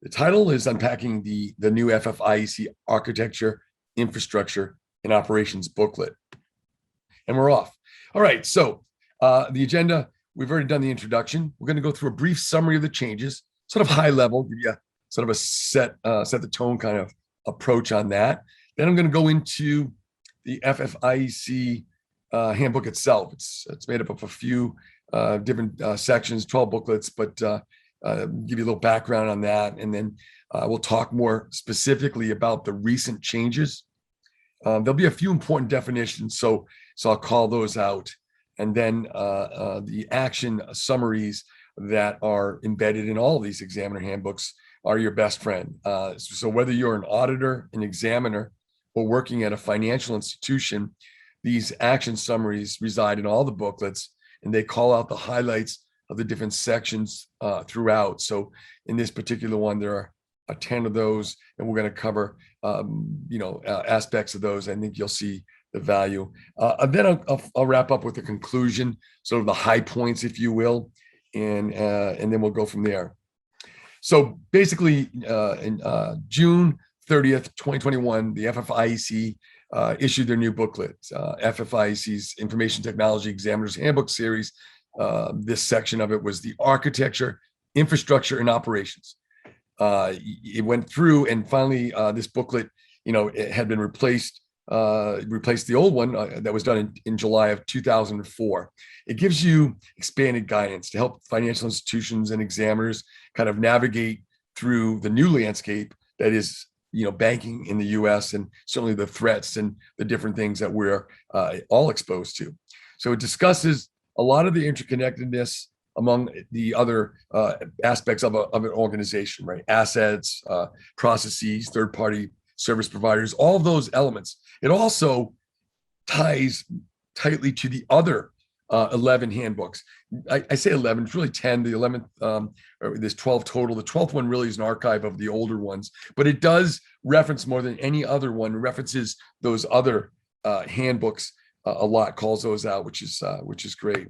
The title is Unpacking the new FFIEC Architecture, Infrastructure, and Operations booklet. And we're off. All right, so the agenda, we've already done the introduction. We're going to go through a brief summary of the changes, sort of high level, give you sort of a set the tone kind of approach on that. Then I'm going to go into the FFIEC handbook itself. It's made up of a few different sections, 12 booklets, but give you a little background on that. And then we'll talk more specifically about the recent changes. There'll be a few important definitions, so I'll call those out. And then the action summaries that are embedded in all of these examiner handbooks are your best friend. So whether you're an auditor, an examiner, or working at a financial institution, these action summaries reside in all the booklets, and they call out the highlights of the different sections throughout. So in this particular one, there are 10 of those, and we're going to cover aspects of those. I think you'll see the value. And then I'll wrap up with the conclusion, sort of the high points, if you will, and then we'll go from there. So basically, in June 30th, 2021, the FFIEC issued their new booklet, FFIEC's Information Technology Examiner's Handbook Series. This section of it was the Architecture, Infrastructure, and Operations. It went through, and finally, this booklet, it had been replaced the old one that was done in July of 2004. It gives you expanded guidance to help financial institutions and examiners kind of navigate through the new landscape that is, banking in the U.S. and certainly the threats and the different things that we're all exposed to. So it discusses a lot of the interconnectedness among the other aspects of an organization, right? Assets, processes, third-party service providers, all of those elements. It also ties tightly to the other 11 handbooks. I say 11, it's really 10. The 11th, or there's 12 total. The 12th one really is an archive of the older ones, but it does reference more than any other one, references those other handbooks a lot, calls those out, which is great.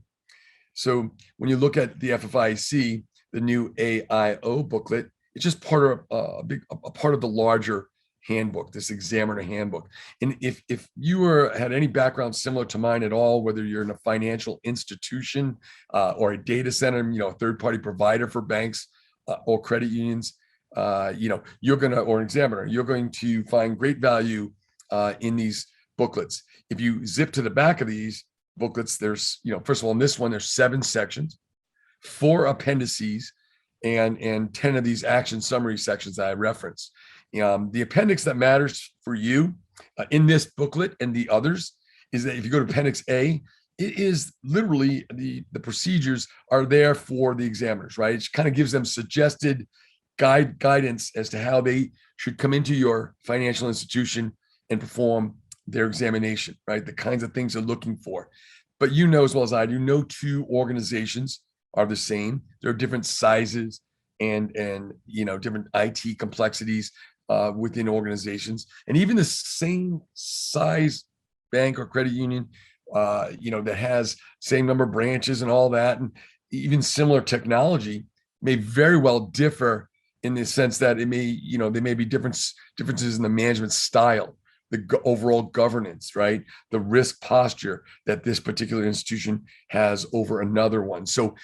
So when you look at the FFIEC, the new AIO booklet, it's just part of a part of the larger handbook, this examiner handbook. And if you had any background similar to mine at all, whether you're in a financial institution or a data center, a third-party provider for banks or credit unions, you're going to, or an examiner, you're going to find great value in these booklets. If you zip to the back of these booklets, there's, first of all, in this one, there's 7 sections, 4 appendices, and 10 of these action summary sections that I referenced. The appendix that matters for you in this booklet and the others is that if you go to Appendix A, it is literally the procedures are there for the examiners, right? It kind of gives them suggested guidance as to how they should come into your financial institution and perform their examination, right? The kinds of things they're looking for. But as well as I do, no two organizations are the same. There are different sizes and different IT complexities within organizations, and even the same size bank or credit union, that has same number of branches and all that, and even similar technology may very well differ in the sense that it may, there may be differences in the management style, the overall governance, right? The risk posture that this particular institution has over another one. So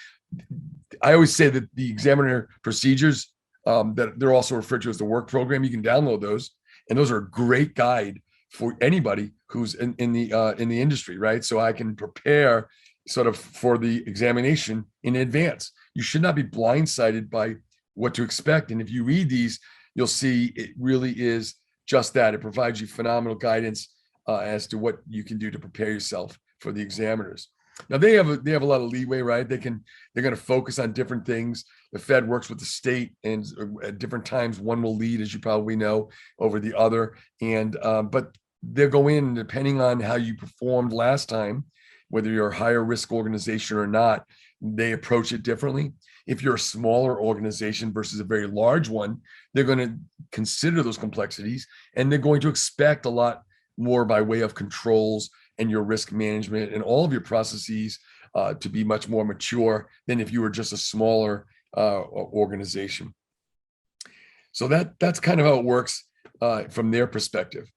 I always say that the examiner procedures, that they're also referred to as the work program. You can download those, and those are a great guide for anybody who's in the industry, right? So I can prepare sort of for the examination in advance. You should not be blindsided by what to expect. And if you read these, you'll see it really is just that. It provides you phenomenal guidance as to what you can do to prepare yourself for the examiners. Now they have a lot of leeway, right? They're going to focus on different things. The Fed works with the state, and at different times, one will lead, as you probably know, over the other. And but they'll go in depending on how you performed last time, whether you're a higher risk organization or not. They approach it differently. If you're a smaller organization versus a very large one, they're going to consider those complexities, and they're going to expect a lot more by way of controls and your risk management and all of your processes to be much more mature than if you were just a smaller organization. So that's kind of how it works from their perspective.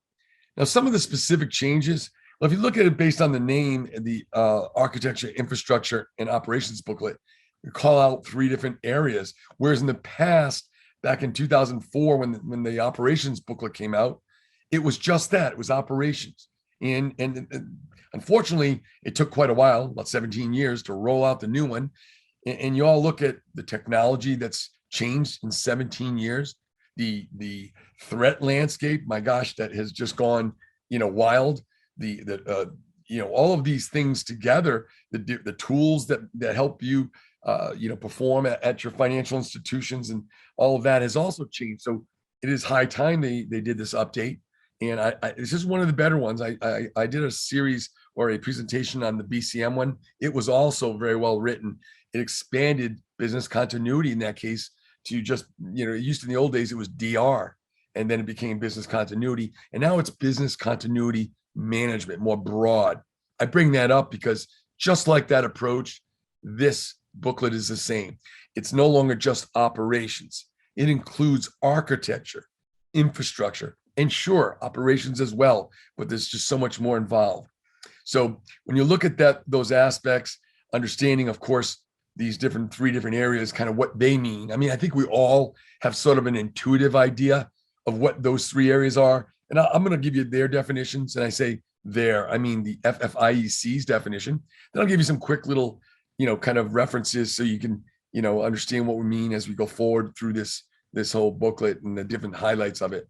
Now, some of the specific changes, well, if you look at it based on the name, the architecture, infrastructure, and operations booklet, we call out 3 different areas. Whereas in the past, back in 2004, when the operations booklet came out, it was just that, it was operations. And unfortunately, it took quite a while, about 17 years, to roll out the new one. And you all look at the technology that's changed in 17 years, the threat landscape, my gosh, that has just gone, wild. All of these things together, the tools that help you, perform at your financial institutions, and all of that has also changed. So it is high time they did this update. And this is one of the better ones. I did a series or a presentation on the BCM one. It was also very well written. It expanded business continuity in that case to just, it used to, in the old days, it was DR, and then it became business continuity. And now it's business continuity management, more broad. I bring that up because just like that approach, this booklet is the same. It's no longer just operations. It includes architecture, infrastructure, and sure, operations as well, but there's just so much more involved. So when you look at those aspects, understanding, of course, these 3 different areas, kind of what they mean. I mean, I think we all have sort of an intuitive idea of what those 3 areas are. And I'm going to give you their definitions. And I say I mean the FFIEC's definition. Then I'll give you some quick little, kind of references so you can, understand what we mean as we go forward through this whole booklet and the different highlights of it.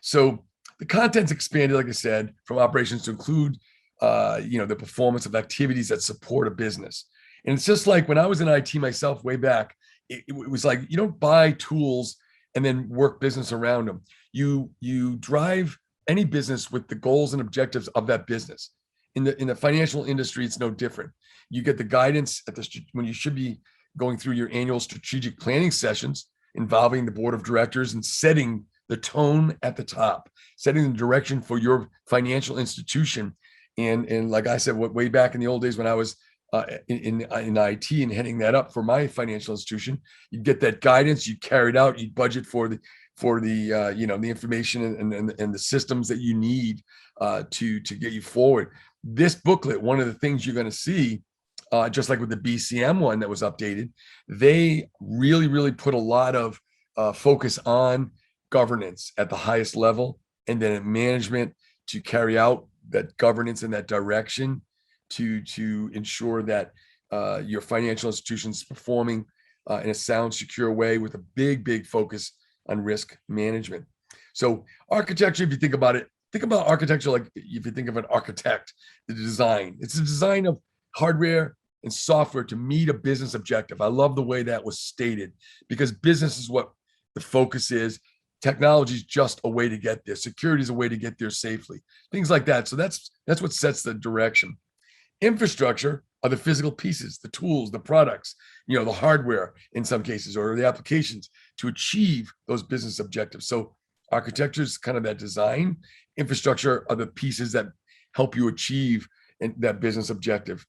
So the content's expanded, like I said, from operations to include, the performance of activities that support a business. And it's just like when I was in IT myself way back, it was like, you don't buy tools and then work business around them. You drive any business with the goals and objectives of that business. In the financial industry, it's no different. You get the guidance when you should be going through your annual strategic planning sessions involving the board of directors and setting the tone at the top, setting the direction for your financial institution. And like I said, way back in the old days when I was in IT and heading that up for my financial institution, you'd get that guidance, you carry it out, you budget for the the information and the systems that you need to get you forward. This booklet, one of the things you're going to see, just like with the BCM one that was updated, they really put a lot of focus on governance at the highest level, and then management to carry out that governance in that direction to ensure that your financial institution is performing in a sound, secure way with a big focus on risk management. So architecture, if you think about it, think about architecture like if you think of an architect, the design. It's a design of hardware and software to meet a business objective. I love the way that was stated, because business is what the focus is. Technology is just a way to get there. Security is a way to get there safely. Things like that. So that's what sets the direction. Infrastructure are the physical pieces, the tools, the products, the hardware in some cases, or the applications to achieve those business objectives. So architecture is kind of that design. Infrastructure are the pieces that help you achieve that business objective.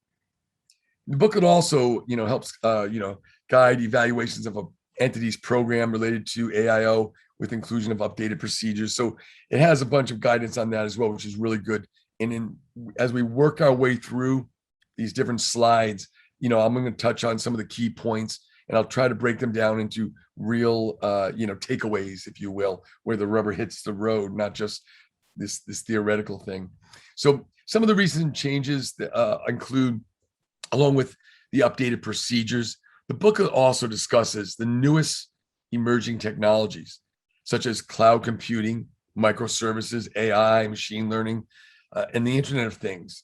The booklet also, helps, guide evaluations of an entity's program related to AIO with inclusion of updated procedures. So it has a bunch of guidance on that as well, which is really good. And as we work our way through these different slides, I'm going to touch on some of the key points, and I'll try to break them down into real, takeaways, if you will, where the rubber hits the road, not just this theoretical thing. So some of the recent changes include, along with the updated procedures, the booklet also discusses the newest emerging technologies, such as cloud computing, microservices, AI, machine learning, and the Internet of Things.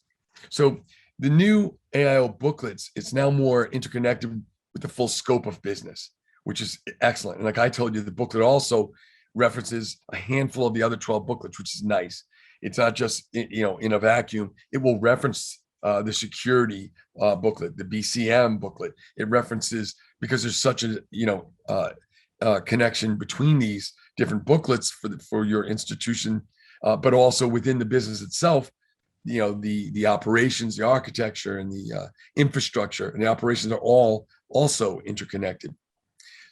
So the new AIO booklets, it's now more interconnected with the full scope of business, which is excellent. And like I told you, the booklet also references a handful of the other 12 booklets, which is nice. It's not just, in a vacuum. It will reference the security booklet, the BCM booklet. It references, because there's such a connection between these different booklets for your institution, but also within the business itself, the operations, the architecture, and the infrastructure, and the operations are all also interconnected.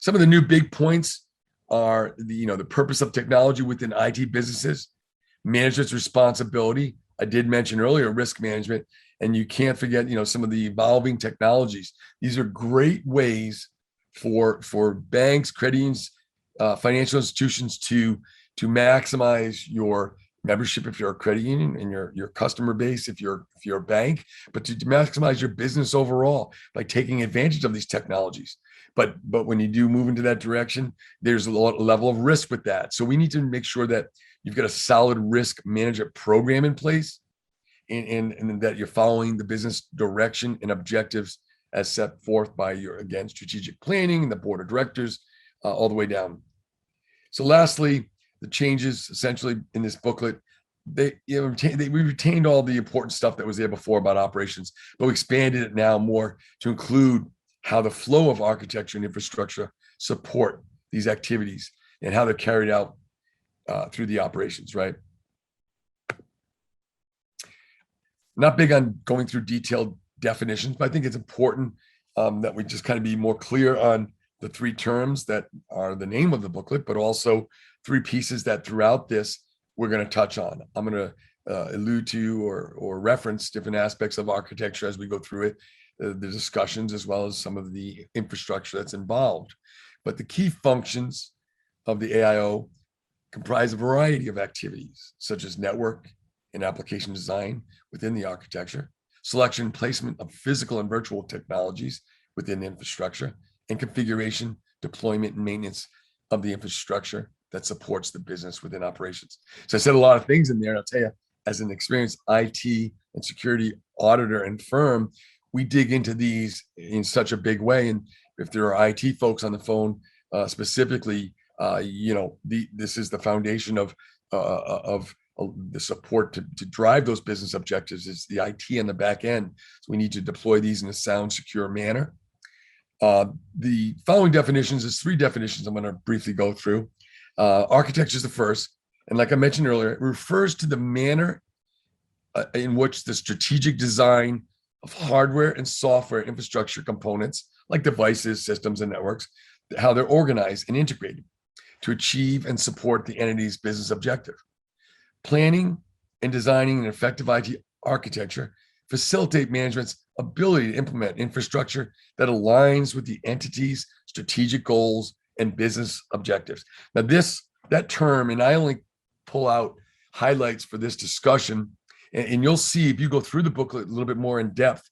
Some of the new big points are the purpose of technology within IT businesses, management's responsibility. I did mention earlier risk management, and you can't forget some of the evolving technologies. These are great ways for banks, credit unions, financial institutions to maximize your membership if you're a credit union, and your customer base if you're a bank, but to maximize your business overall by taking advantage of these technologies. But when you do move into that direction, there's a level of risk with that. So we need to make sure that you've got a solid risk management program in place, and that you're following the business direction and objectives as set forth by your, again, strategic planning, the board of directors, all the way down. So lastly, the changes essentially in this booklet, we retained all the important stuff that was there before about operations, but we expanded it now more to include how the flow of architecture and infrastructure support these activities and how they're carried out through the operations, right? Not big on going through detailed definitions, but I think it's important that we just kind of be more clear on the three terms that are the name of the booklet, but also three pieces that throughout this we're going to touch on. I'm going to allude to or reference different aspects of architecture as we go through it, the discussions, as well as some of the infrastructure that's involved. But the key functions of the AIO comprise a variety of activities, such as network and application design within the architecture, selection and placement of physical and virtual technologies within the infrastructure, and configuration, deployment, and maintenance of the infrastructure that supports the business within operations. So I said a lot of things in there. And I'll tell you, as an experienced IT and security auditor and firm, we dig into these in such a big way. And if there are IT folks on the phone, specifically, this is the foundation of the support to drive those business objectives. Is the IT on the back end. So we need to deploy these in a sound, secure manner. The following definitions is three definitions I'm going to briefly go through. Architecture is the first. And like I mentioned earlier, it refers to the manner in which the strategic design of hardware and software infrastructure components, like devices, systems, and networks, how they're organized and integrated to achieve and support the entity's business objective. Planning and designing an effective IT architecture facilitate management's ability to implement infrastructure that aligns with the entity's strategic goals and business objectives. Now, that term, and I only pull out highlights for this discussion, and you'll see if you go through the booklet a little bit more in depth,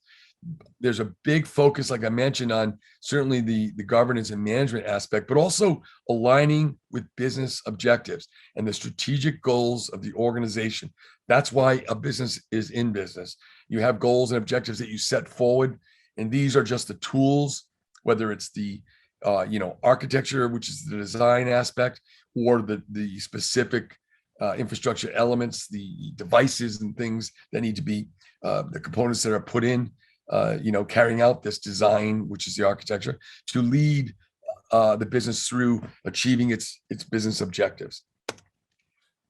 there's a big focus, like I mentioned, on certainly the governance and management aspect, but also aligning with business objectives and the strategic goals of the organization. That's why a business is in business. You have goals and objectives that you set forward, and these are just the tools, whether it's the architecture, which is the design aspect, or the specific infrastructure elements, the devices and things that need to be the components that are put in, carrying out this design, which is the architecture, to lead the business through achieving its business objectives.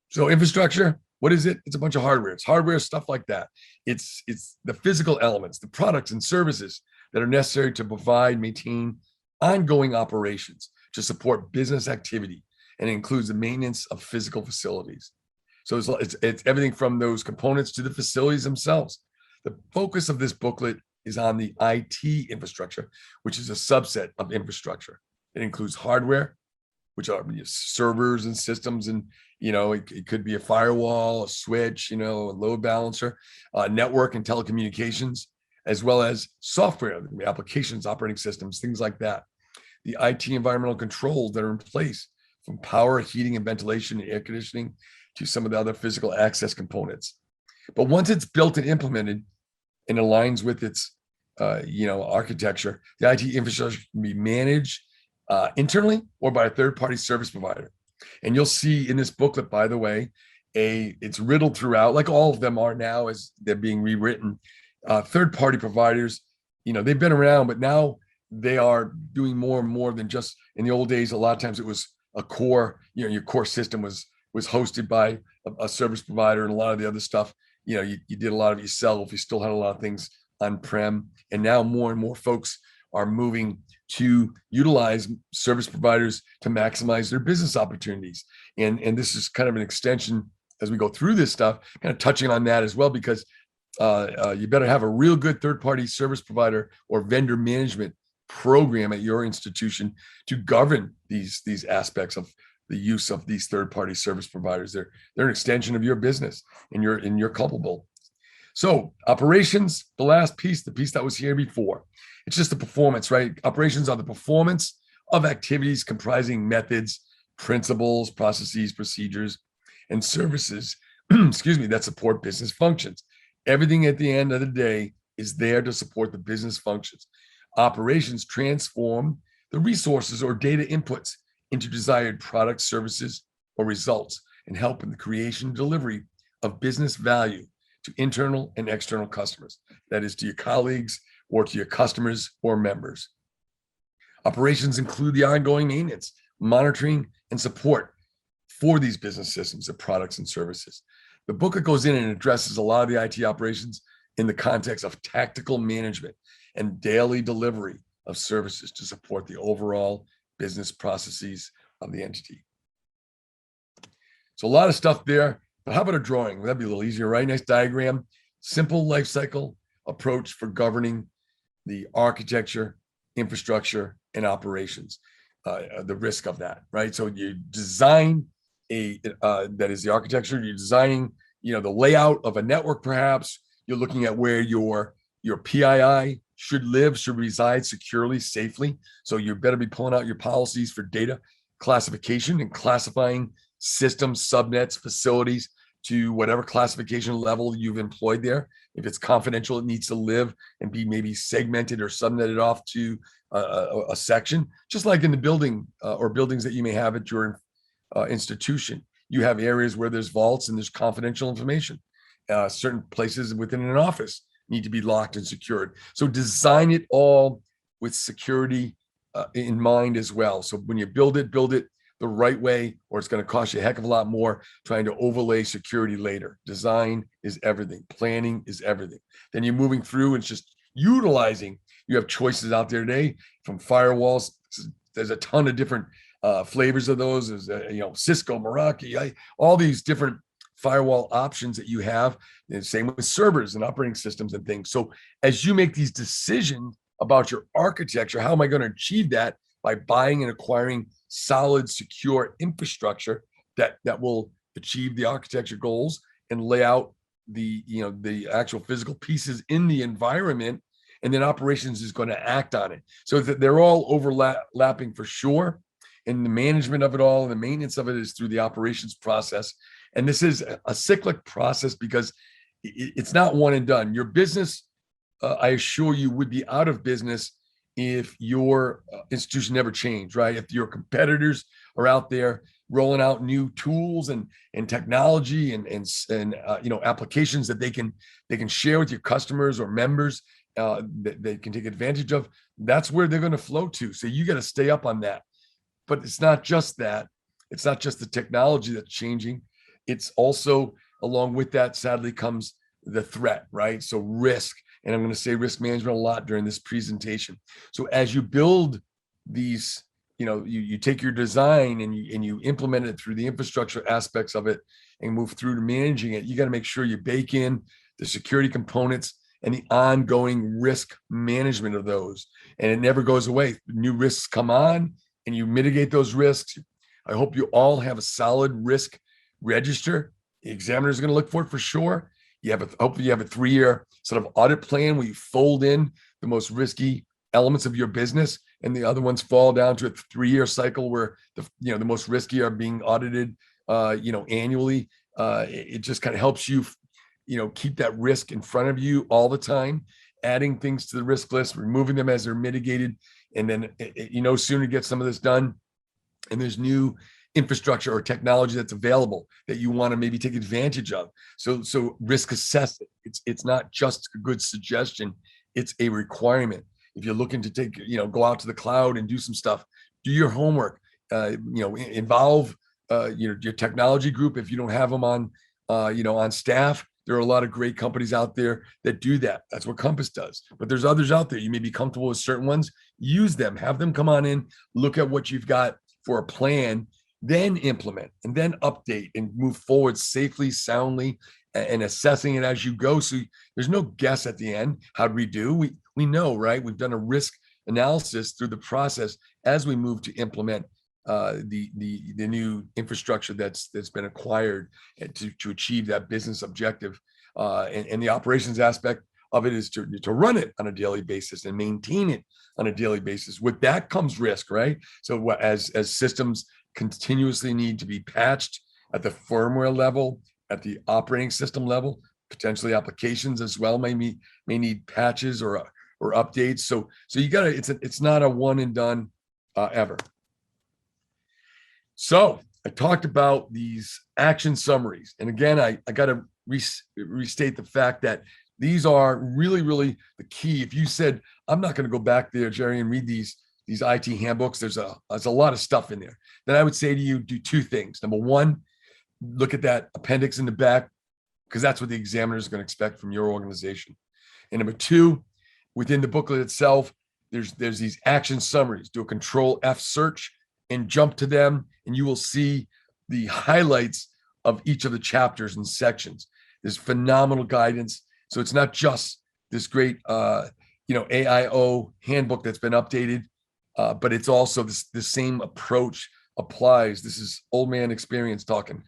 So infrastructure, what is it? It's a bunch of hardware. It's hardware, stuff like that. It's the physical elements, the products and services that are necessary to provide, maintain ongoing operations to support business activity, and it includes the maintenance of physical facilities. So it's everything from those components to the facilities themselves. The focus of this booklet is on the IT infrastructure, which is a subset of infrastructure. It includes hardware, which are servers and systems, and it could be a firewall, a switch, a load balancer, network and telecommunications, as well as software, applications, operating systems, things like that. The IT environmental controls that are in place, from power, heating, and ventilation, and air conditioning, to some of the other physical access components. But once it's built and implemented and aligns with its, architecture, the IT infrastructure can be managed internally or by a third-party service provider. And you'll see in this booklet, by the way, it's riddled throughout, like all of them are now as they're being rewritten. Third-party providers, they've been around, but now they are doing more and more than just, in the old days, a lot of times it was a core, your core system was hosted by a service provider, and a lot of the other stuff, you did a lot of yourself. You still had a lot of things on-prem, and now more and more folks are moving to utilize service providers to maximize their business opportunities. And this is kind of an extension as we go through this stuff, kind of touching on that as well, because you better have a real good third-party service provider or vendor management program at your institution to govern these aspects of the use of these third-party service providers. They're an extension of your business, and you're culpable. So operations, the last piece, the piece that was here before, it's just the performance, right? Operations are the performance of activities comprising methods, principles, processes, procedures, and services, excuse me, that support business functions. Everything at the end of the day is there to support the business functions. Operations transform the resources or data inputs into desired products, services, or results, and help in the creation and delivery of business value to internal and external customers. That is, to your colleagues or to your customers or members. Operations include the ongoing maintenance, monitoring, and support for these business systems of products and services. The booklet goes in and addresses a lot of the IT operations in the context of tactical management and daily delivery of services to support the overall business processes of the entity. So a lot of stuff there, but how about a drawing? That'd be a little easier, right? Nice diagram, simple life cycle approach for governing the architecture, infrastructure, and operations, the risk of that, right? So you design that is the architecture, you're designing, the layout of a network, perhaps. You're looking at where your PII should live, should reside securely, safely. So you better be pulling out your policies for data classification and classifying systems, subnets, facilities to whatever classification level you've employed there. If it's confidential, it needs to live and be maybe segmented or subnetted off to a section, just like in the building or buildings that you may have at your institution. You have areas where there's vaults and there's confidential information. Certain places within an office need to be locked and secured. So design it all with security in mind as well. So when you build it the right way, or it's going to cost you a heck of a lot more trying to overlay security later. Design is everything. Planning is everything. Then you're moving through and it's just utilizing. You have choices out there today from firewalls. There's a ton of different flavors of those. There's Cisco, Meraki, all these different firewall options that you have. And same with servers and operating systems and things. So as you make these decisions about your architecture, how am I going to achieve that? By buying and acquiring solid, secure infrastructure that will achieve the architecture goals and lay out the actual physical pieces in the environment, and then operations is going to act on it. So that they're all overlapping for sure. And the management of it all and the maintenance of it is through the operations process. And this is a cyclic process because it's not one and done. Your business, I assure you, would be out of business if your institution never changed, right? If your competitors are out there rolling out new tools and technology and applications that they can share with your customers or members that they can take advantage of, that's where they're going to flow to. So you got to stay up on that. But it's not just that. It's not just the technology that's changing. It's also, along with that, sadly, comes the threat, right? So risk. And I'm going to say risk management a lot during this presentation. So as you build these, you take your design and you implement it through the infrastructure aspects of it and move through to managing it. You got to make sure you bake in the security components and the ongoing risk management of those. And it never goes away. New risks come on and you mitigate those risks. I hope you all have a solid risk register. The examiner is going to look for it for sure. Hopefully you have a 3-year sort of audit plan where you fold in the most risky elements of your business, and the other ones fall down to a 3-year cycle where the most risky are being audited annually. It just kind of helps you keep that risk in front of you all the time, adding things to the risk list, removing them as they're mitigated, and then sooner you get some of this done and there's new infrastructure or technology that's available that you want to maybe take advantage of. So risk assess it. It's not just a good suggestion, it's a requirement. If you're looking to go out to the cloud and do some stuff, do your homework, involve your technology group. If you don't have them on staff, There are a lot of great companies out there that do that. That's what Compass does. But there's others out there. You may be comfortable with certain ones. Use them. Have them come on in, look at what you've got for a plan, then implement and then update and move forward safely, soundly, and assessing it as you go. So there's no guess at the end. How'd we do? We know, right? We've done a risk analysis through the process as we move to implement the new infrastructure that's been acquired to achieve that business objective. And the operations aspect of it is to run it on a daily basis and maintain it on a daily basis. With that comes risk, right? So as systems continuously need to be patched at the firmware level, at the operating system level, potentially applications as well may need patches or updates. So you gotta, it's not a one and done ever. So I talked about these action summaries. And again, I gotta restate the fact that these are really, really the key. If you said, I'm not gonna go back there, Jerry, and read these IT handbooks, there's a lot of stuff in there, then I would say to you, do two things. Number one, look at that appendix in the back, because that's what the examiner is going to expect from your organization. And number two, within the booklet itself, there's these action summaries. Do a Control F search and jump to them, and you will see the highlights of each of the chapters and sections. There's phenomenal guidance. So it's not just this great AIO handbook that's been updated, but it's also the same approach applies. This is old man experience talking.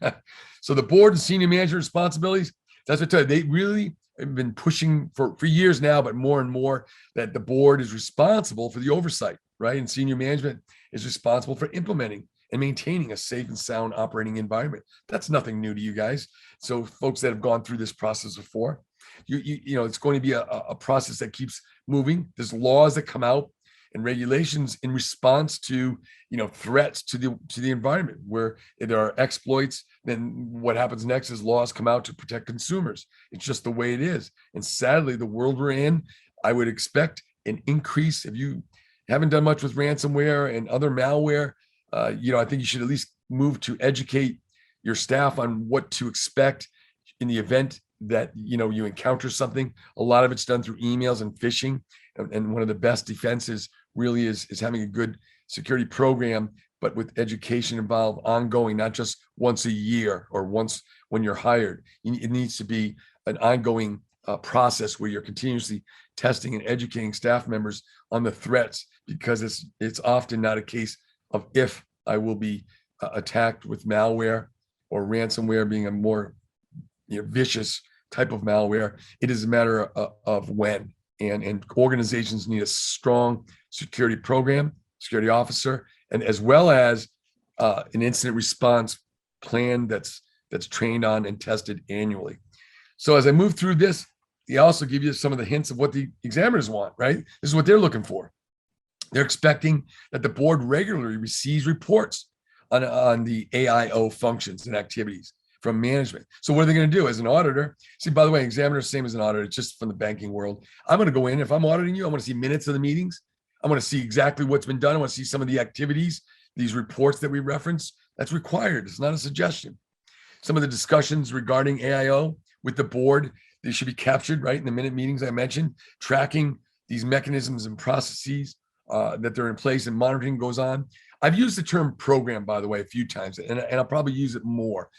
So the board and senior management responsibilities, that's what I tell you, they really have been pushing for years now, but more and more, that the board is responsible for the oversight, right? And senior management is responsible for implementing and maintaining a safe and sound operating environment. That's nothing new to you guys. So folks that have gone through this process before, you know, it's going to be a process that keeps moving. There's laws that come out and regulations in response to, you know, threats to the environment. Where if there are exploits, then what happens next is laws come out to protect consumers. It's just the way it is. And sadly, the world we're in, I would expect an increase. If you haven't done much with ransomware and other malware, I think you should at least move to educate your staff on what to expect in the event that, you know, you encounter something. A lot of it's done through emails and phishing. And one of the best defenses really is having a good security program, but with education involved ongoing, not just once a year or once when you're hired. It needs to be an ongoing process where you're continuously testing and educating staff members on the threats, because it's often not a case of if I will be attacked with malware or ransomware being a more vicious type of malware. It is a matter of when. And organizations need a strong security program, security officer, and as well as an incident response plan that's trained on and tested annually. So as I move through this, they also give you some of the hints of what the examiners want, right? This is what they're looking for. They're expecting that the board regularly receives reports on the AIO functions and activities from management. So what are they going to do as an auditor? See, by the way, examiner is the same as an auditor, just from the banking world. I'm going to go in, if I'm auditing you, I want to see minutes of the meetings. I want to see exactly what's been done. I want to see some of the activities, these reports that we reference. That's required. It's not a suggestion. Some of the discussions regarding AIO with the board, they should be captured, right, in the minute meetings I mentioned. Tracking these mechanisms and processes that they're in place, and monitoring goes on. I've used the term program, by the way, a few times, and I'll probably use it more.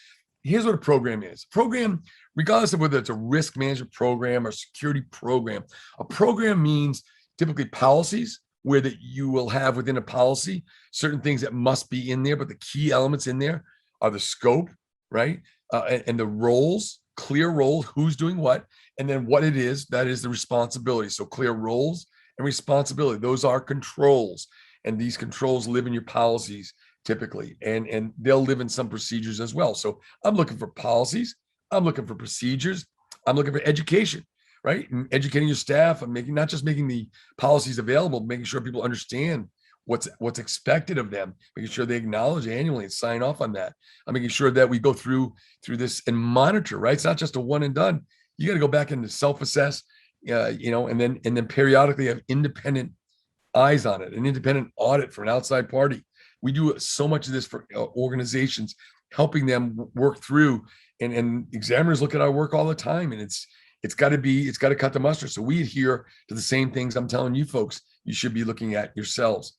Here's what a program is. Program, regardless of whether it's a risk management program or security program, a program means typically policies, where that you will have within a policy certain things that must be in there, but the key elements in there are the scope, right? And the roles, clear roles, who's doing what, and then what it is, that is the responsibility. So clear roles and responsibility, those are controls. And these controls live in your policies typically, and they'll live in some procedures as well. So I'm looking for policies, I'm looking for procedures, I'm looking for education, right? And educating your staff and not just making the policies available, making sure people understand what's expected of them, making sure they acknowledge annually and sign off on that. I'm making sure that we go through this and monitor, right? It's not just a one and done. You got to go back and self-assess, and then periodically have independent eyes on it, an independent audit for an outside party. We do so much of this for organizations, helping them work through, and examiners look at our work all the time, and it's got to cut the mustard. So we adhere to the same things I'm telling you folks you should be looking at yourselves.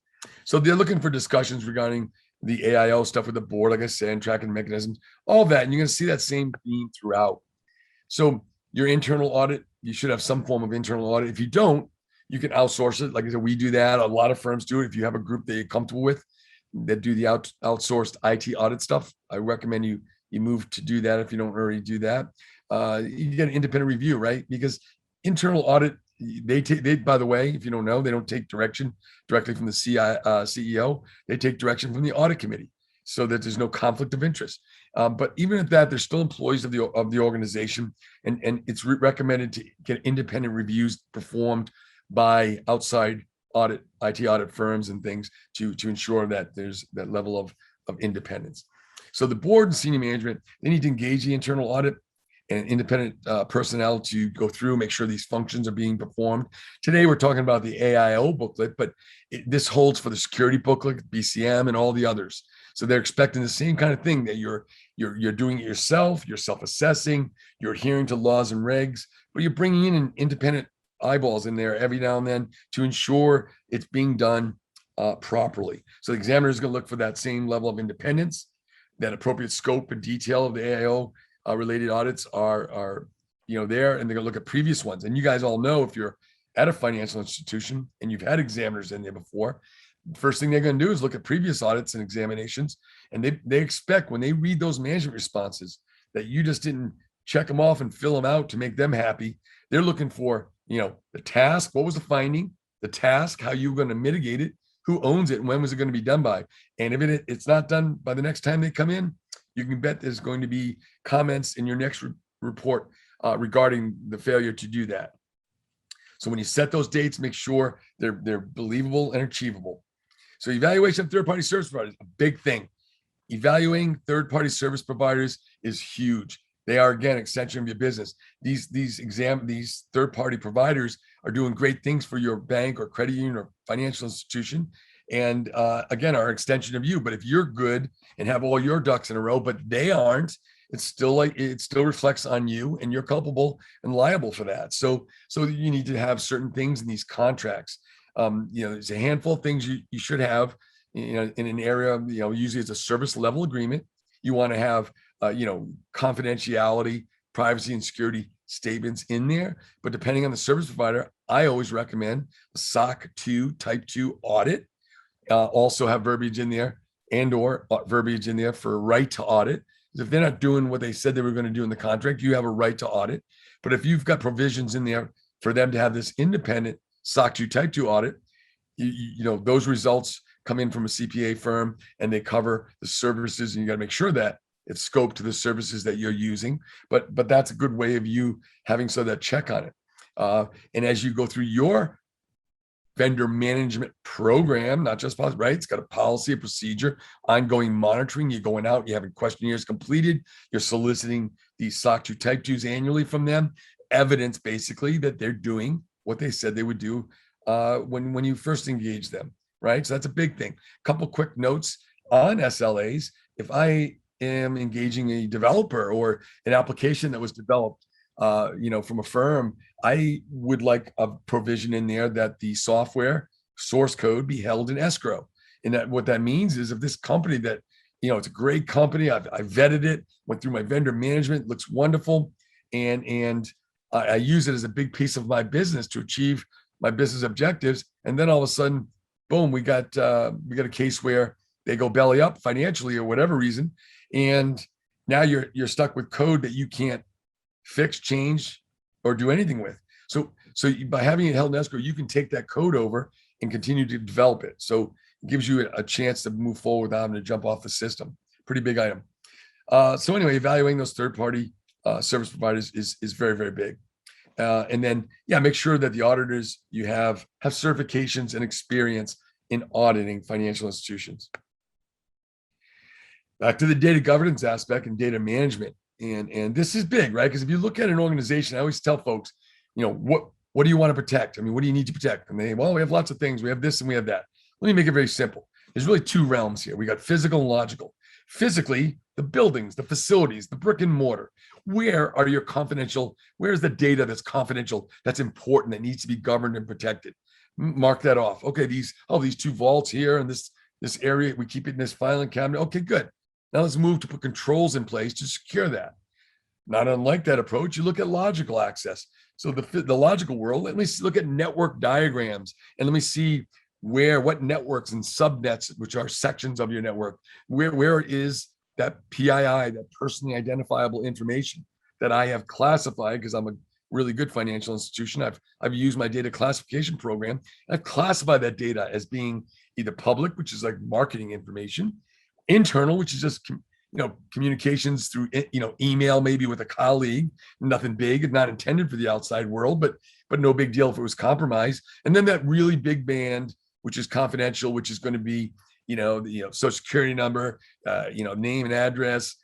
So they're looking for discussions regarding the AIO stuff with the board, like I said, and tracking mechanisms, all that. And you're going to see that same theme throughout. So your internal audit, you should have some form of internal audit. If you don't, you can outsource it. Like I said, we do that. A lot of firms do it. If you have a group that you're comfortable with that do the outsourced IT audit stuff, I recommend you move to do that if you don't already do that. You get an independent review, right? Because internal audit, they by the way, if you don't know, they don't take direction directly from the CEO. They take direction from the audit committee, so that there's no conflict of interest. But even at that, they're still employees of the organization, and it's recommended to get independent reviews performed by outside IT audit firms and things to ensure that there's that level of independence. So the board and senior management, they need to engage the internal audit and independent personnel to go through, make sure these functions are being performed. Today, we're talking about the AIO booklet, but this holds for the security booklet, BCM, and all the others. So they're expecting the same kind of thing, that you're doing it yourself, you're self-assessing, you're adhering to laws and regs, but you're bringing in an independent eyeballs in there every now and then to ensure it's being done properly. So the examiner is going to look for that same level of independence, that appropriate scope and detail of the AIO related audits are there, and they're gonna look at previous ones. And you guys all know, if you're at a financial institution and you've had examiners in there before, the first thing they're gonna do is look at previous audits and examinations, and they expect, when they read those management responses, that you just didn't check them off and fill them out to make them happy. They're looking for, the task, what was the finding, the task, how you were going to mitigate it, who owns it, and when was it going to be done by. And if it's not done by the next time they come in, you can bet there's going to be comments in your next report regarding the failure to do that. So when you set those dates, make sure they're believable and achievable. So evaluation of third-party service providers, a big thing. Evaluating third-party service providers is huge. They are, again, extension of your business. These third-party providers are doing great things for your bank or credit union or financial institution, and again, are an extension of you. But if you're good and have all your ducks in a row, but they aren't, it still reflects on you, and you're culpable and liable for that. So you need to have certain things in these contracts. There's a handful of things you should have, in an area. Usually it's a service level agreement. You want to have confidentiality, privacy, and security statements in there. But depending on the service provider, I always recommend a SOC 2 Type 2 audit. Also have verbiage in there, or verbiage in there for right to audit. If they're not doing what they said they were going to do in the contract, you have a right to audit. But if you've got provisions in there for them to have this independent SOC 2 Type 2 audit, those results come in from a CPA firm, and they cover the services, and you got to make sure that it's scoped to the services that you're using. But that's a good way of you having that check on it. And as you go through your vendor management program, not just policy, right? It's got a policy, a procedure, ongoing monitoring. You're going out, you're having questionnaires completed, you're soliciting these SOC 2 Type 2s annually from them, evidence basically that they're doing what they said they would do when you first engage them, right? So that's a big thing. Couple quick notes on SLAs. If I am engaging a developer or an application that was developed from a firm, I would like a provision in there that the software source code be held in escrow. And that what that means is, if this company that, it's a great company, I vetted it, went through my vendor management, looks wonderful, and I use it as a big piece of my business to achieve my business objectives. And then all of a sudden, boom, we got a case where they go belly up financially or whatever reason, and now you're stuck with code that you can't fix, change, or do anything with. So by having it held in escrow, you can take that code over and continue to develop it. So it gives you a chance to move forward without having to jump off the system. Pretty big item. So anyway, evaluating those third-party service providers is very, very big. And then, make sure that the auditors you have certifications and experience in auditing financial institutions. Back to the data governance aspect and data management. And this is big, right? Because if you look at an organization, I always tell folks, what do you want to protect? I mean, what do you need to protect? And we have lots of things. We have this and we have that. Let me make it very simple. there's really two realms here. We got physical and logical. Physically, the buildings, the facilities, the brick and mortar. Where are your confidential? Where's the data that's confidential, that's important, that needs to be governed and protected? Mark that off. Okay, these two vaults here and this area, we keep it in this filing cabinet. Okay, good. Now let's move to put controls in place to secure that. Not unlike that approach, you look at logical access. So the logical world, let me look at network diagrams and let me see what networks and subnets, which are sections of your network, where is that PII, that personally identifiable information that I have classified, because I'm a really good financial institution. I've used my data classification program. I've classified that data as being either public, which is like marketing information, internal, which is just communications through email, maybe with a colleague, nothing big, not intended for the outside world, but no big deal if it was compromised. And then that really big band, which is confidential, which is going to be the social security number, name and address,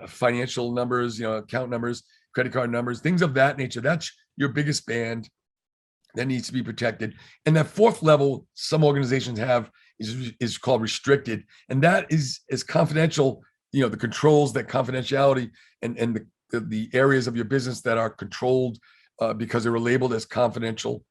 financial numbers, account numbers, credit card numbers, things of that nature. That's your biggest band that needs to be protected. And that fourth level, some organizations have is called restricted, and that is confidential. The controls, that confidentiality, and the areas of your business that are controlled because they were labeled as confidential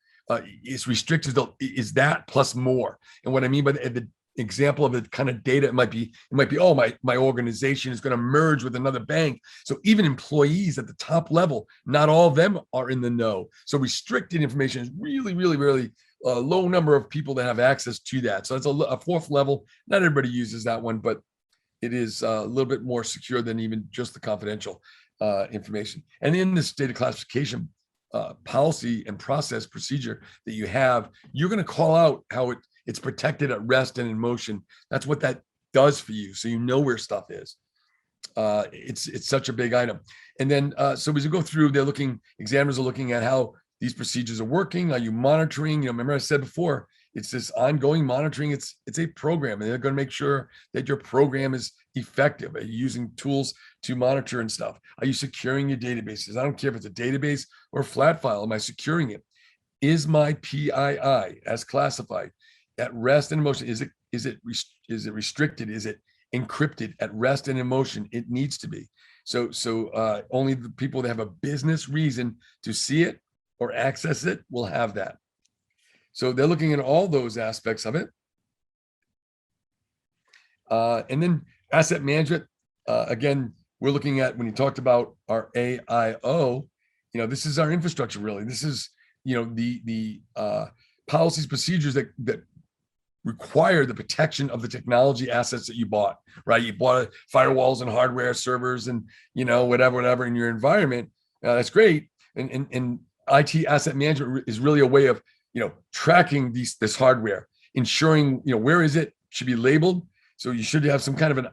is restricted. Is that plus more? And what I mean by the example of the kind of data, it might be, oh, my organization is going to merge with another bank. So even employees at the top level, not all of them are in the know. So restricted information is really, really, really a low number of people that have access to that. So it's a fourth level. Not everybody uses that one, but it is a little bit more secure than even just the confidential information. And in this data classification policy and process procedure that you have, you're going to call out how it's protected at rest and in motion. That's what that does for you, so you know where stuff is. It's such a big item. And then so as you go through, examiners are looking at how these procedures are working. Are you monitoring? Remember I said before, it's this ongoing monitoring. It's a program, and they're going to make sure that your program is effective. Are you using tools to monitor and stuff? Are you securing your databases? I don't care if it's a database or a flat file. Am I securing it? Is my PII as classified at rest and in motion? Is it restricted? Is it encrypted at rest and in motion? It needs to be. So only the people that have a business reason to see it or access it will have that. So they're looking at all those aspects of it. And then asset management, again, we're looking at, when you talked about our AIO, this is our infrastructure, really. This is, the policies, procedures that require the protection of the technology assets that you bought, right? You bought firewalls and hardware, servers, and, whatever in your environment. That's great. And IT asset management is really a way of, tracking this hardware, ensuring, where is it, should be labeled. So you should have some kind of an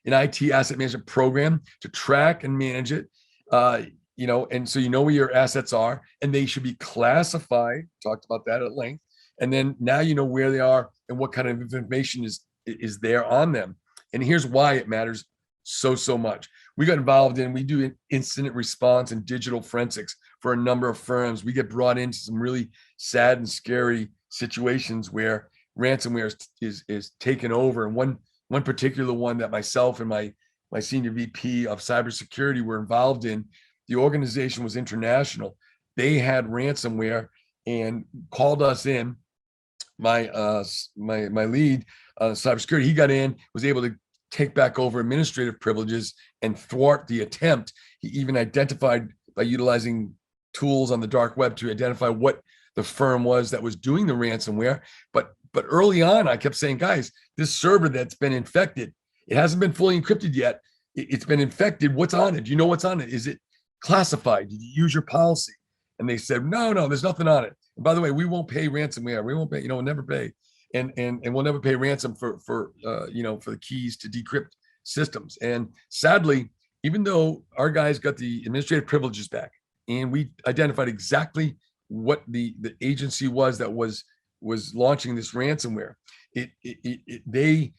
IT asset management program to track and manage it, and so where your assets are, and they should be classified. Talked about that at length. And then now you know where they are and what kind of information is there on them. And here's why it matters so much. We do incident response and digital forensics for a number of firms. We get brought into some really sad and scary situations where ransomware is taken over. And one particular one that myself and my senior VP of cybersecurity were involved in, the organization was international. They had ransomware and called us in. My lead cybersecurity, he got in, was able to take back over administrative privileges and thwart the attempt. He even identified, by utilizing tools on the dark web, to identify what the firm was that was doing the ransomware. But early on, I kept saying, guys, this server that's been infected, it hasn't been fully encrypted yet. It's been infected. What's on it? Do you know what's on it? Is it classified? Did you use your policy? And they said, no, there's nothing on it. And by the way, we won't pay ransomware. We won't pay, we'll never pay. And we'll never pay ransom for the keys to decrypt systems. And sadly, even though our guys got the administrative privileges back, and we identified exactly what the agency was that was launching this ransomware, the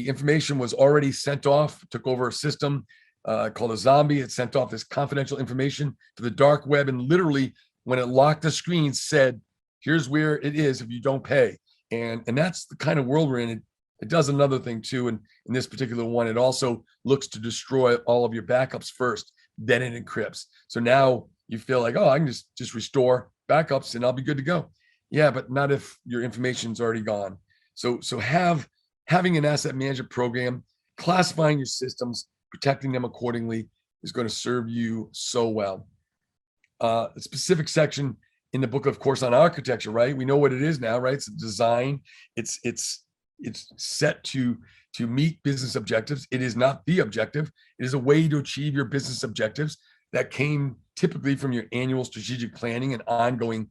information was already sent off, took over a system called a zombie. It sent off this confidential information to the dark web, and literally, when it locked the screen, said, here's where it is if you don't pay. And that's the kind of world we're in. It does another thing too. And in this particular one, it also looks to destroy all of your backups first, then it encrypts. So now you feel like, oh, I can just restore backups and I'll be good to go. Yeah, but not if your information's already gone. So having an asset management program, classifying your systems, protecting them accordingly is going to serve you so well. A specific section in the book, of course, on architecture, right? We know what it is now, right? It's a design. It's set to meet business objectives. It is not the objective. It is a way to achieve your business objectives that came typically from your annual strategic planning and ongoing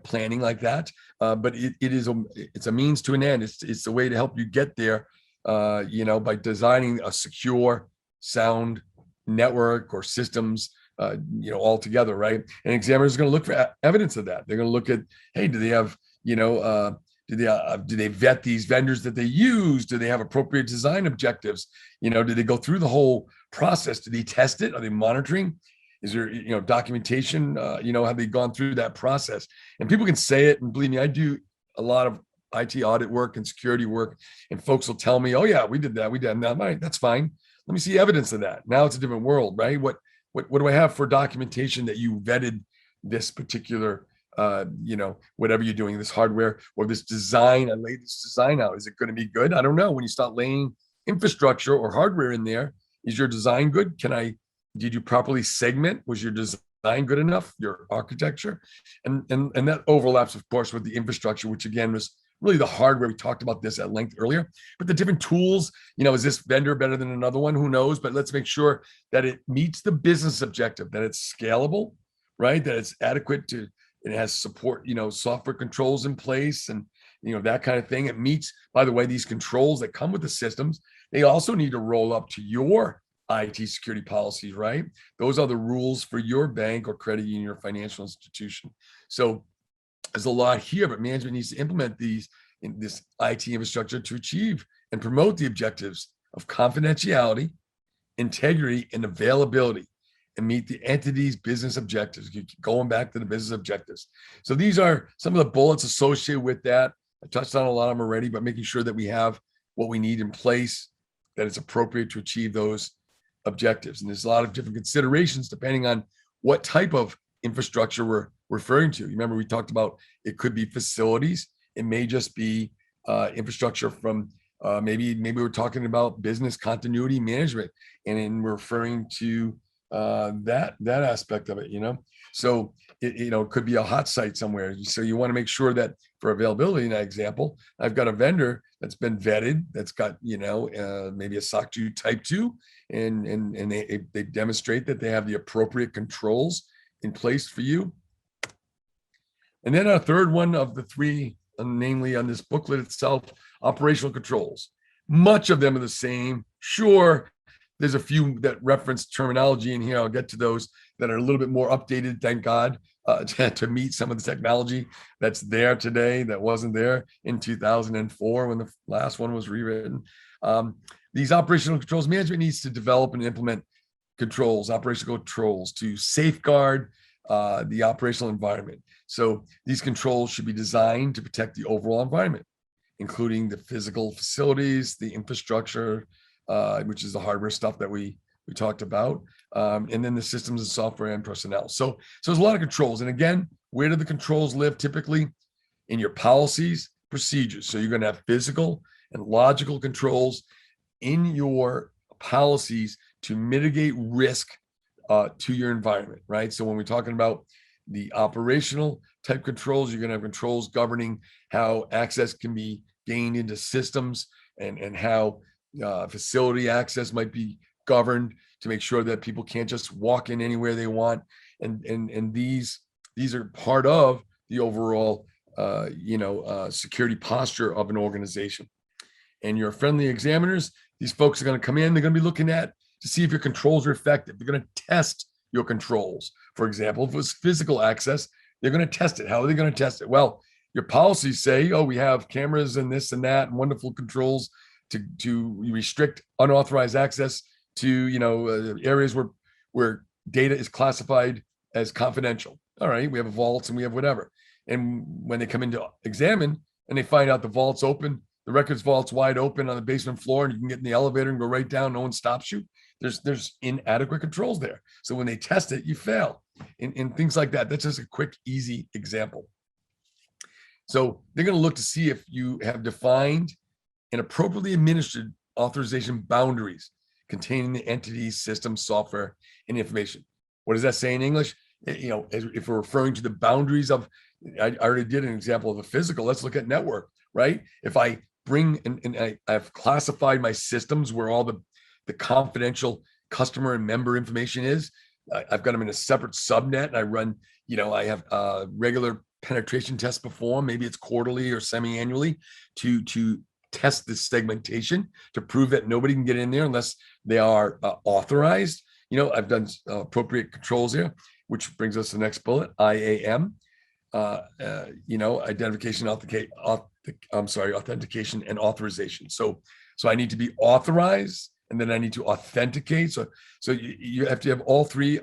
planning like that. But it's a means to an end. It's a way to help you get there, by designing a secure, sound network or systems, all together, right? And examiners are going to look for evidence of that. They're going to look at, hey, do they have, do they vet these vendors that they use? Do they have appropriate design objectives? Do they go through the whole process? Do they test it? Are they monitoring? Is there, documentation? Have they gone through that process? And people can say it, and believe me, I do a lot of IT audit work and security work, and folks will tell me, "Oh yeah, we did that. We did that. Right, that's fine. Let me see evidence of that." Now it's a different world, right? What do I have for documentation that you vetted this particular, whatever you're doing, this hardware or this design? I laid this design out. Is it going to be good? I don't know. When you start laying infrastructure or hardware in there, is your design good? Did you properly segment? Was your design good enough? Your architecture, and that overlaps, of course, with the infrastructure, which again was really the hardware. We talked about this at length earlier, but the different tools, is this vendor better than another one? Who knows? But let's make sure that it meets the business objective, that it's scalable, right? That it's adequate it has support, software controls in place and, that kind of thing. It meets, by the way, these controls that come with the systems. They also need to roll up to your IT security policies, right? Those are the rules for your bank or credit union or financial institution. So there's a lot here, but management needs to implement these in this IT infrastructure to achieve and promote the objectives of confidentiality, integrity, and availability, and meet the entity's business objectives. Going back to the business objectives. So these are some of the bullets associated with that. I touched on a lot of them already, but making sure that we have what we need in place, that it's appropriate to achieve those objectives. And there's a lot of different considerations depending on what type of infrastructure we're referring to. You remember we talked about it could be facilities. It may just be infrastructure from maybe we're talking about business continuity management, and we're referring to that aspect of it. So it could be a hot site somewhere. So you want to make sure that for availability, in that example, I've got a vendor that's been vetted, that's got maybe a SOC 2 type 2, and they demonstrate that they have the appropriate controls in place for you. And then our third one of the three, namely on this booklet itself, operational controls. Much of them are the same. Sure, there's a few that reference terminology in here. I'll get to those that are a little bit more updated, thank God, to meet some of the technology that's there today that wasn't there in 2004 when the last one was rewritten. These operational controls, management needs to develop and implement operational controls to safeguard the operational environment. So these controls should be designed to protect the overall environment, including the physical facilities, the infrastructure, which is the hardware stuff that we talked about, and then the systems and software and personnel. So there's a lot of controls. And again, where do the controls live? Typically in your policies, procedures. So you're going to have physical and logical controls in your policies to mitigate risk to your environment, right? So when we're talking about the operational type controls, you're going to have controls governing how access can be gained into systems and how facility access might be governed to make sure that people can't just walk in anywhere they want. And these are part of the overall security posture of an organization. And your friendly examiners, these folks are going to come in, they're going to be looking at to see if your controls are effective. They're going to test your controls. For example, if it was physical access, they're going to test it. How are they going to test it? Well, your policies say, oh, we have cameras and this and that and wonderful controls to restrict unauthorized access to areas where data is classified as confidential. All right, we have vaults and we have whatever. And when they come in to examine and they find out the vault's open, the records vault's wide open on the basement floor and you can get in the elevator and go right down, no one stops you. There's inadequate controls there. So when they test it, you fail in things like that. That's just a quick, easy example. So they're going to look to see if you have defined and appropriately administered authorization boundaries containing the entities, systems, software, and information. What does that say in English? If we're referring to the boundaries of, I already did an example of a physical, let's look at network, right? If I bring, and I've classified my systems where all the confidential customer and member information is, I've got them in a separate subnet, and I run, I have regular penetration tests performed, maybe it's quarterly or semi-annually, to test this segmentation to prove that nobody can get in there unless they are authorized. I've done appropriate controls here, which brings us to the next bullet, IAM. Identification, authentication, and authorization. So I need to be authorized, and then I need to authenticate. So you have to have all three: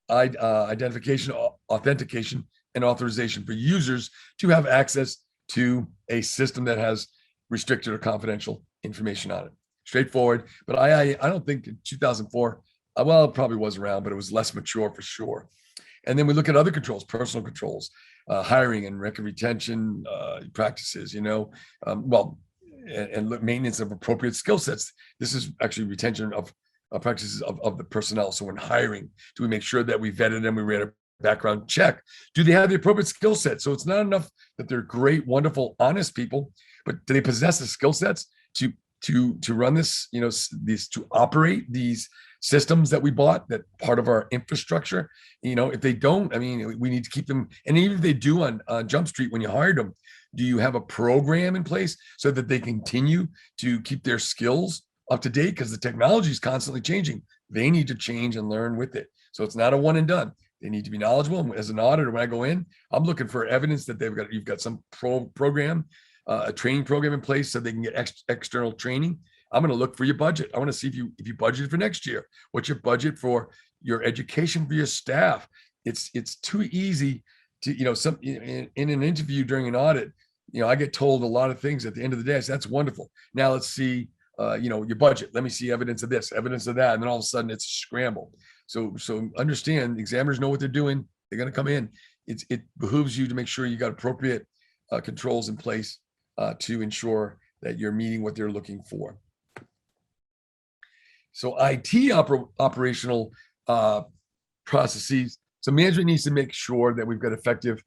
identification, authentication, and authorization for users to have access to a system that has restricted or confidential information on it. Straightforward, but I don't think in 2004, well, it probably was around, but it was less mature for sure. And then we look at other controls, personal controls, hiring and record retention practices, and maintenance of appropriate skill sets. This is actually retention of practices of the personnel. So when hiring, do we make sure that we vetted them, we ran a background check? Do they have the appropriate skill set? So it's not enough that they're great, wonderful, honest people, but do they possess the skill sets to run this, to operate these systems that we bought, that part of our infrastructure? If they don't, we need to keep them. And even if they do on Jump Street, when you hired them, do you have a program in place so that they continue to keep their skills up to date? Because the technology is constantly changing. They need to change and learn with it. So it's not a one and done. They need to be knowledgeable. As an auditor, when I go in, I'm looking for evidence that you've got some program, a training program in place so they can get external training. I'm going to look for your budget. I want to see if you budgeted for next year. What's your budget for your education for your staff? It's too easy to, in an interview during an audit, I get told a lot of things at the end of the day. I say, that's wonderful. Now let's see, your budget. Let me see evidence of this, evidence of that. And then all of a sudden it's a scramble. So understand, examiners know what they're doing. They're going to come in. It behooves you to make sure you got appropriate controls in place to ensure that you're meeting what they're looking for. So IT operational processes. So management needs to make sure that we've got effective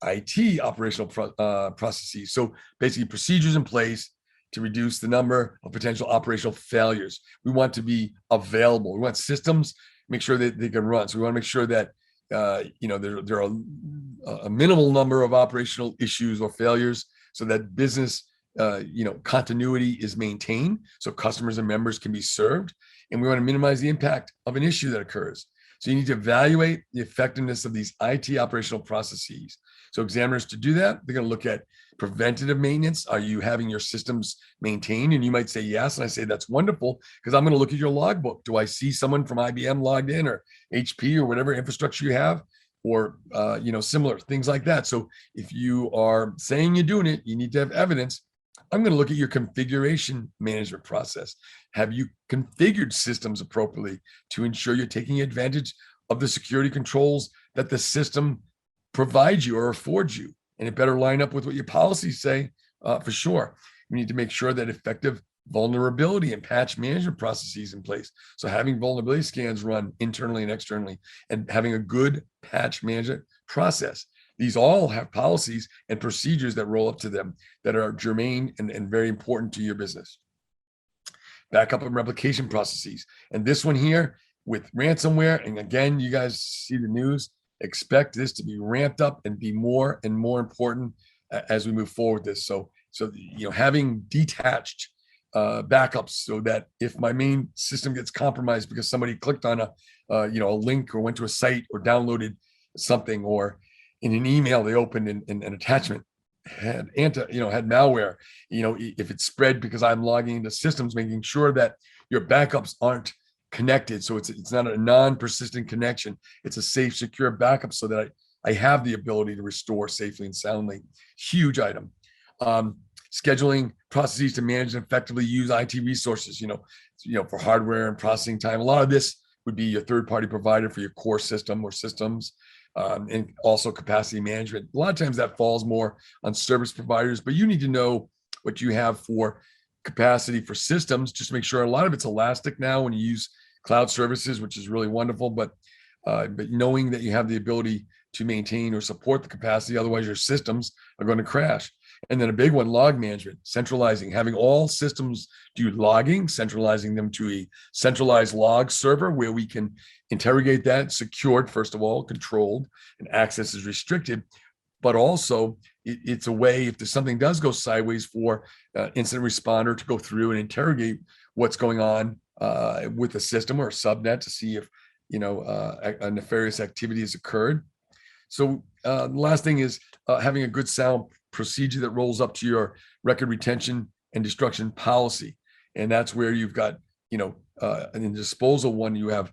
IT operational processes. So basically procedures in place to reduce the number of potential operational failures. We want to be available. We want systems, make sure that they can run. So we want to make sure that there are a minimal number of operational issues or failures so that business continuity is maintained, so customers and members can be served. And we want to minimize the impact of an issue that occurs. So you need to evaluate the effectiveness of these IT operational processes. So examiners, to do that, they're going to look at preventative maintenance. Are you having your systems maintained? And you might say yes. And I say, that's wonderful, because I'm going to look at your logbook. Do I see someone from IBM logged in, or HP, or whatever infrastructure you have, or similar things like that? So if you are saying you're doing it, you need to have evidence. I'm going to look at your configuration management process. Have you configured systems appropriately to ensure you're taking advantage of the security controls that the system provides you or affords you? And it better line up with what your policies say, for sure. We need to make sure that effective vulnerability and patch management processes in place. So having vulnerability scans run internally and externally, and having a good patch management process. These all have policies and procedures that roll up to them that are germane and very important to your business. Backup and replication processes. And this one here with ransomware, and again, you guys see the news, expect this to be ramped up and be more and more important as we move forward with this. So having detached backups, so that if my main system gets compromised because somebody clicked on a link or went to a site or downloaded something, or in an email they opened an attachment had malware, if it's spread because I'm logging into systems, making sure that your backups aren't connected. So it's not a non-persistent connection. It's a safe, secure backup so that I have the ability to restore safely and soundly. Huge item. scheduling processes to manage and effectively use IT resources, for hardware and processing time. A lot of this would be your third-party provider for your core system or systems, and also capacity management. A lot of times that falls more on service providers, but you need to know what you have for capacity for systems. Just make sure a lot of it's elastic now when you use cloud services, which is really wonderful, but knowing that you have the ability to maintain or support the capacity, otherwise your systems are going to crash. And then a big one, log management, centralizing, having all systems do logging, centralizing them to a centralized log server where we can interrogate that, secured, first of all, controlled, and access is restricted. But also it's a way, if there's something does go sideways, for incident responder to go through and interrogate what's going on with the system or a subnet to see if a nefarious activity has occurred. So the last thing is having a good sound procedure that rolls up to your record retention and destruction policy. And that's where you've got, in the disposal one, you have,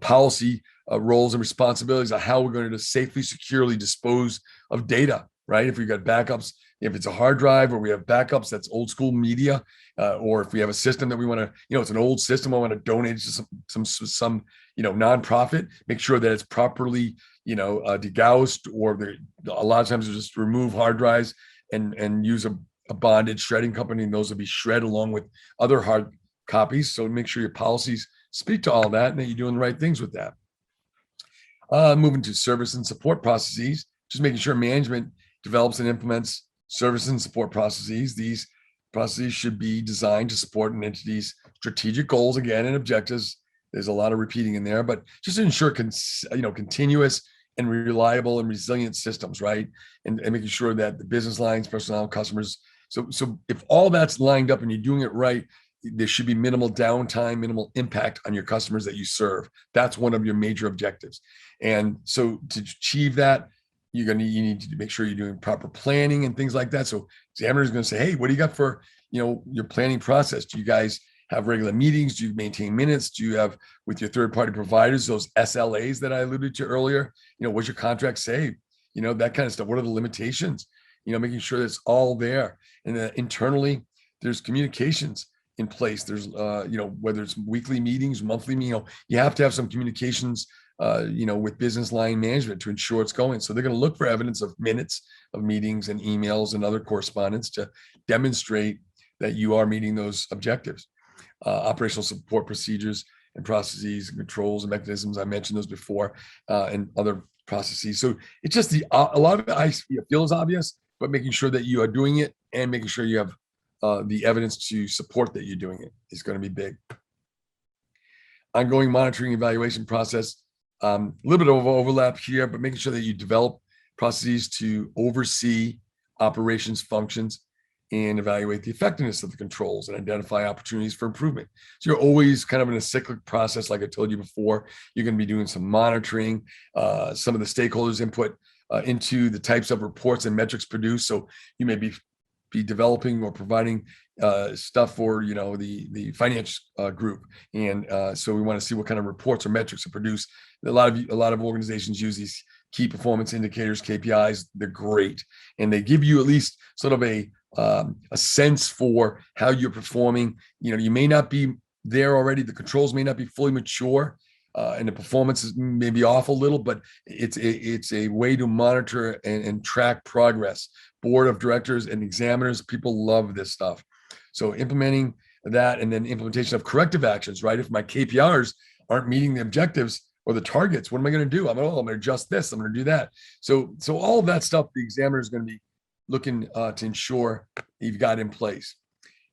policy roles and responsibilities of how we're going to safely, securely dispose of data, right? If we've got backups, if it's a hard drive or we have backups, that's old school media, or if we have a system that we want to, it's an old system, I want to donate it to some nonprofit, make sure that it's properly, degaussed, or a lot of times we just remove hard drives and use a bonded shredding company, and those will be shred along with other hard copies. So make sure your policies speak to all that and that you're doing the right things with that. Moving to service and support processes, just making sure management develops and implements service and support processes. These processes should be designed to support an entity's strategic goals, again, and objectives. There's a lot of repeating in there, but just to ensure continuous and reliable and resilient systems, right? And making sure that the business lines, personnel, customers. So if all that's lined up and you're doing it right, there should be minimal downtime, minimal impact on your customers that you serve. That's one of your major objectives. And so to achieve that, you need to make sure you're doing proper planning and things like that. So examiner is going to say, hey, what do you got for, your planning process? Do you guys have regular meetings? Do you maintain minutes? Do you have, with your third-party providers, those SLAs that I alluded to earlier? What's your contract say? That kind of stuff. What are the limitations? Making sure that's all there. And internally, there's communications in place. There's, whether it's weekly meetings, monthly, you have to have some communications, with business line management to ensure it's going. So they're going to look for evidence of minutes of meetings and emails and other correspondence to demonstrate that you are meeting those objectives. Operational support procedures and processes and controls and mechanisms. I mentioned those before, and other processes. So it's just a lot of it feels obvious, but making sure that you are doing it and making sure you have the evidence to support that you're doing it is going to be big. Ongoing monitoring evaluation process. A little bit of overlap here, but making sure that you develop processes to oversee operations functions and evaluate the effectiveness of the controls and identify opportunities for improvement. So you're always kind of in a cyclic process. Like I told you before, you're going to be doing some monitoring, some of the stakeholders' input into the types of reports and metrics produced. So you may be developing or providing stuff for the finance group, and so we want to see what kind of reports or metrics are produced. A lot of organizations use these key performance indicators, KPIs. They're great, and they give you at least sort of a sense for how you're performing. You may not be there already. The controls may not be fully mature, and the performance may be off a little, but it's a way to monitor and track progress. Board of directors and examiners, people love this stuff. So implementing that, and then implementation of corrective actions, right? If my KPIs aren't meeting the objectives or the targets, what am I going to do? I'm going to adjust this. I'm going to do that. So all of that stuff, the examiner is going to be looking to ensure you've got in place.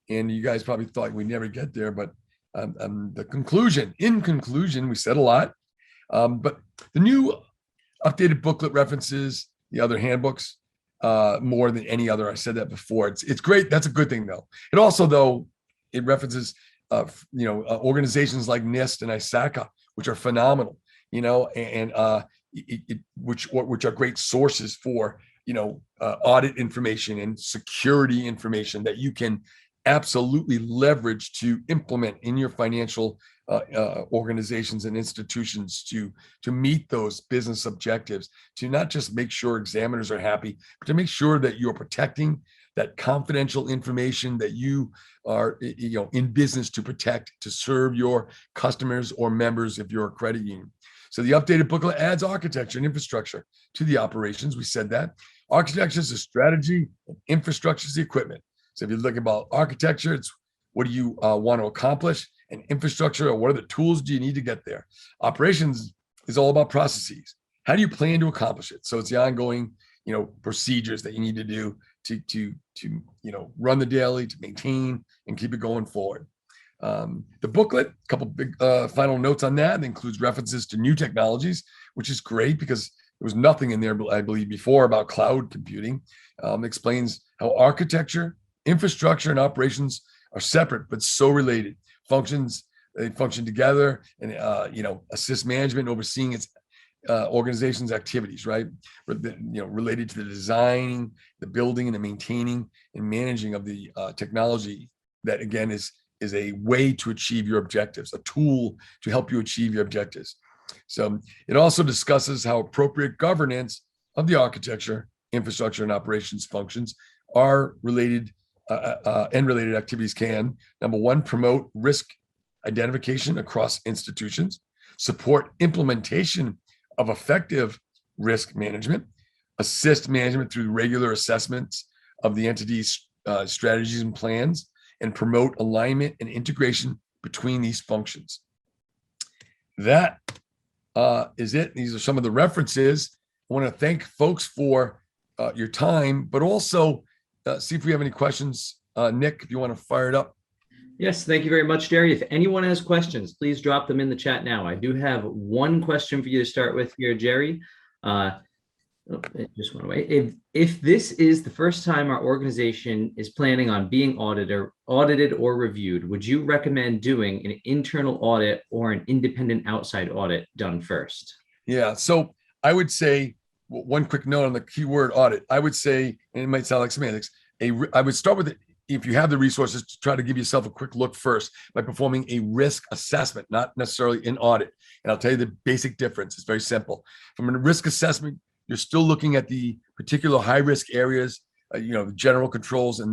And you guys probably thought we never get there, but in conclusion, we said a lot, but the new updated booklet references the other handbooks more than any other. I said that before. It's great. That's a good thing, though. It also, though, it references organizations like NIST and ISACA, which are phenomenal, and which are great sources for audit information and security information that you can absolutely leverage to implement in your financial organizations and institutions to meet those business objectives, to not just make sure examiners are happy, but to make sure that you're protecting that confidential information that you are in business to protect, to serve your customers or members if you're a credit union. So the updated booklet adds architecture and infrastructure to the operations. We said that. Architecture is the strategy, and infrastructure is the equipment. So if you're looking about architecture, it's what do you want to accomplish, and infrastructure, or what are the tools do you need to get there? Operations is all about processes. How do you plan to accomplish it? So it's the ongoing, procedures that you need to do to run the daily, to maintain and keep it going forward. The booklet, a couple big final notes on that. It includes references to new technologies, which is great because there was nothing in there, I believe, before about cloud computing. Explains how architecture, infrastructure, and operations are separate but so related. They function together and assist management in overseeing its organization's activities, right? Related to the designing, the building, and the maintaining and managing of the technology that, again, is a way to achieve your objectives, a tool to help you achieve your objectives. So it also discusses how appropriate governance of the architecture, infrastructure, and operations functions are related and related activities can, number one, promote risk identification across institutions, support implementation of effective risk management, assist management through regular assessments of the entity's strategies and plans, and promote alignment and integration between these functions. That is it. These are some of the references. I want to thank folks for your time, but also see if we have any questions. Nick, if you want to fire it up. Yes, thank you very much, Jerry. If anyone has questions, please drop them in the chat now. I do have one question for you to start with here, Jerry. It just went away. If this is the first time our organization is planning on being audited or reviewed, would you recommend doing an internal audit or an independent outside audit done first? Yeah, so I would say, one quick note on the keyword audit. I would say, and it might sound like semantics, I would start with it. If you have the resources, to try to give yourself a quick look first by performing a risk assessment, not necessarily an audit. And I'll tell you the basic difference. It's very simple. From a risk assessment, you're still looking at the particular high risk areas, the general controls and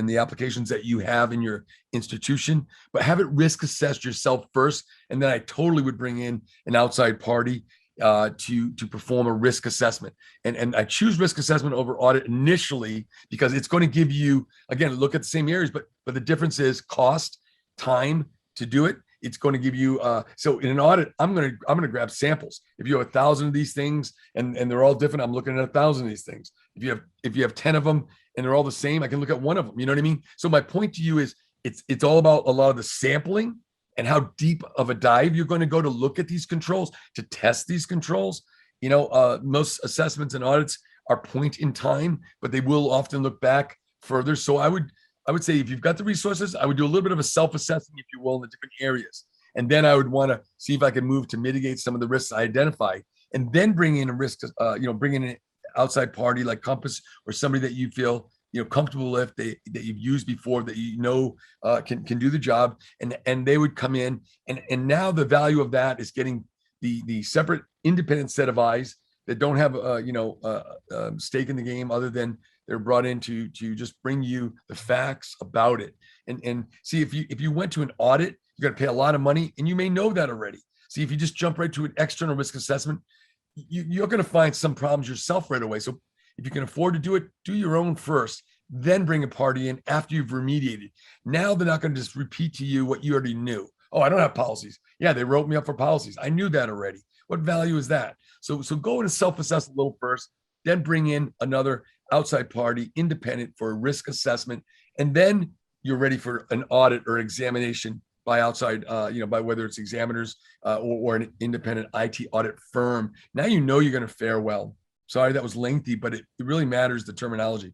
the applications that you have in your institution, but have it risk assessed yourself first. And then I totally would bring in an outside party to perform a risk assessment. And I choose risk assessment over audit initially because it's going to give you, again, look at the same areas, but the difference is cost, time to do it. It's going to give you, so in an audit, I'm going to grab samples. If you have 1,000 of these things and they're all different, I'm looking at 1,000 of these things. If you have 10 of them and they're all the same, I can look at one of them. You know what I mean? So my point to you is it's all about a lot of the sampling and how deep of a dive you're going to go to look at these controls, to test these controls. Most assessments and audits are point in time, but they will often look back further. So I would say if you've got the resources, I would do a little bit of a self-assessing, if you will, in the different areas. And then I would want to see if I can move to mitigate some of the risks I identify, and then bring in a risk, bring in an outside party like Compass or somebody that you feel comfortable with, that you've used before, that can do the job, and they would come in, and now the value of that is getting the separate independent set of eyes that don't have a stake in the game, other than they're brought in to just bring you the facts about it. And see, if you went to an audit, you got to pay a lot of money, and you may know that already. See, if you just jump right to an external risk assessment, you're going to find some problems yourself right away. So if you can afford to do it, do your own first, then bring a party in after you've remediated. Now they're not going to just repeat to you what you already knew. Oh, I don't have policies. Yeah, they wrote me up for policies. I knew that already. What value is that? So go and self-assess a little first, then bring in another outside party, independent, for a risk assessment, and then you're ready for an audit or examination by outside, by whether it's examiners or an independent IT audit firm. Now you know you're going to fare well. Sorry, that was lengthy, but it really matters, the terminology.